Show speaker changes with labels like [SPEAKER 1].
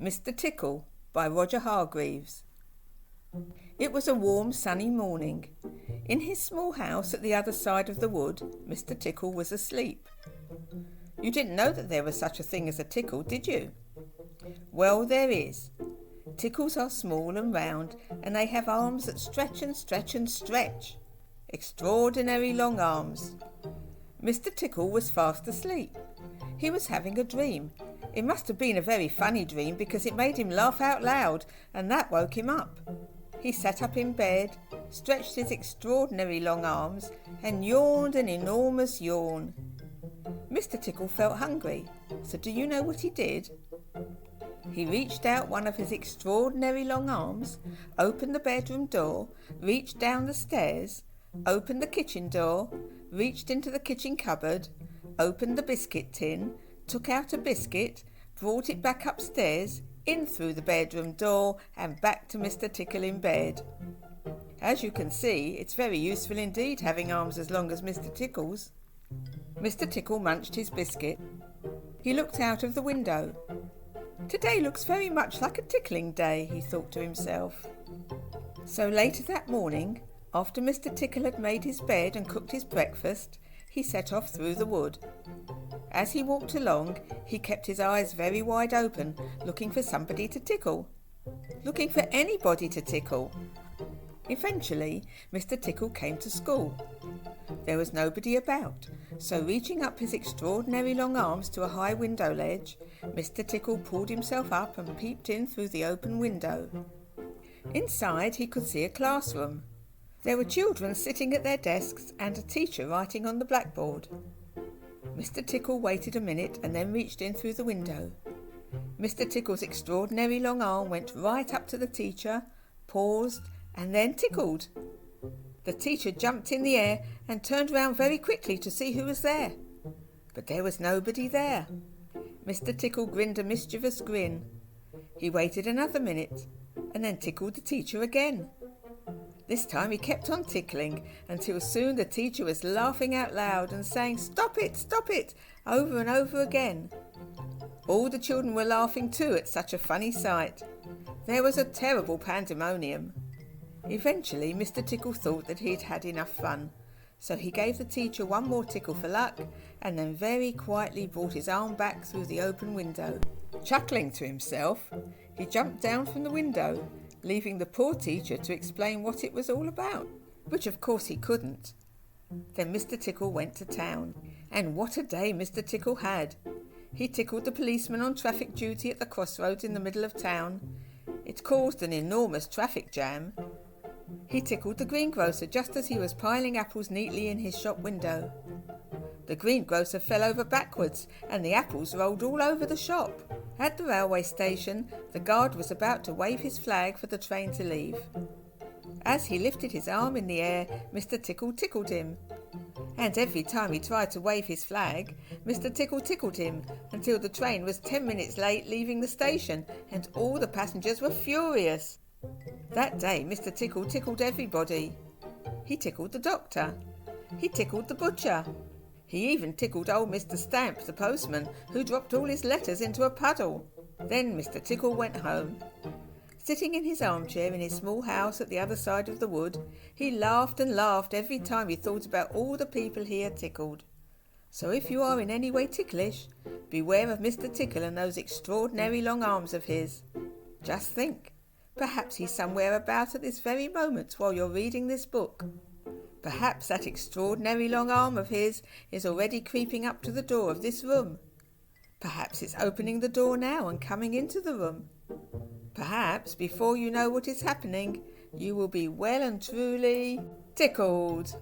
[SPEAKER 1] Mr Tickle by Roger Hargreaves. It was a warm sunny morning. In his small house at the other side of the wood, Mr Tickle was asleep. You didn't know that there was such a thing as a tickle, did you? Well, there is. Tickles are small and round, and they have arms that stretch and stretch and stretch. Extraordinary long arms. Mr Tickle was fast asleep. He was having a dream. It must have been a very funny dream because it made him laugh out loud, and that woke him up. He sat up in bed, stretched his extraordinary long arms, and yawned an enormous yawn. Mr Tickle felt hungry, so do you know what he did? He reached out one of his extraordinary long arms, opened the bedroom door, reached down the stairs, opened the kitchen door, reached into the kitchen cupboard, opened the biscuit tin, took out a biscuit, brought it back upstairs, in through the bedroom door, and back to Mr Tickle in bed. As you can see, it's very useful indeed having arms as long as Mr Tickle's. Mr Tickle munched his biscuit. He looked out of the window. Today looks very much like a tickling day, he thought to himself. So later that morning, after Mr Tickle had made his bed and cooked his breakfast, he set off through the wood. As he walked along, he kept his eyes very wide open, looking for somebody to tickle. Looking for anybody to tickle. Eventually, Mr Tickle came to school. There was nobody about, so reaching up his extraordinary long arms to a high window ledge, Mr Tickle pulled himself up and peeped in through the open window. Inside he could see a classroom. There were children sitting at their desks and a teacher writing on the blackboard. Mr Tickle waited a minute and then reached in through the window. Mr Tickle's extraordinary long arm went right up to the teacher, paused, and then tickled. The teacher jumped in the air and turned round very quickly to see who was there. But there was nobody there. Mr Tickle grinned a mischievous grin. He waited another minute and then tickled the teacher again. This time he kept on tickling until soon the teacher was laughing out loud and saying, stop it," over and over again. All the children were laughing too at such a funny sight. There was a terrible pandemonium. Eventually Mr Tickle thought that he'd had enough fun, so he gave the teacher one more tickle for luck and then very quietly brought his arm back through the open window. Chuckling to himself, he jumped down from the window, leaving the poor teacher to explain what it was all about, which of course he couldn't. Then Mr Tickle went to town, and what a day Mr Tickle had! He tickled the policeman on traffic duty at the crossroads in the middle of town. It caused an enormous traffic jam. He tickled the greengrocer just as he was piling apples neatly in his shop window. The greengrocer fell over backwards, and the apples rolled all over the shop. At the railway station, the guard was about to wave his flag for the train to leave. As he lifted his arm in the air, Mr Tickle tickled him. And every time he tried to wave his flag, Mr Tickle tickled him, until the train was 10 minutes late leaving the station, and all the passengers were furious. That day Mr Tickle tickled everybody. He tickled the doctor. He tickled the butcher. He even tickled old Mr Stamp, the postman, who dropped all his letters into a puddle. Then Mr Tickle went home. Sitting in his armchair in his small house at the other side of the wood, he laughed and laughed every time he thought about all the people he had tickled. So if you are in any way ticklish, beware of Mr Tickle and those extraordinary long arms of his. Just think, perhaps he's somewhere about at this very moment while you're reading this book. Perhaps that extraordinary long arm of his is already creeping up to the door of this room. Perhaps it's opening the door now and coming into the room. Perhaps, before you know what is happening, you will be well and truly tickled.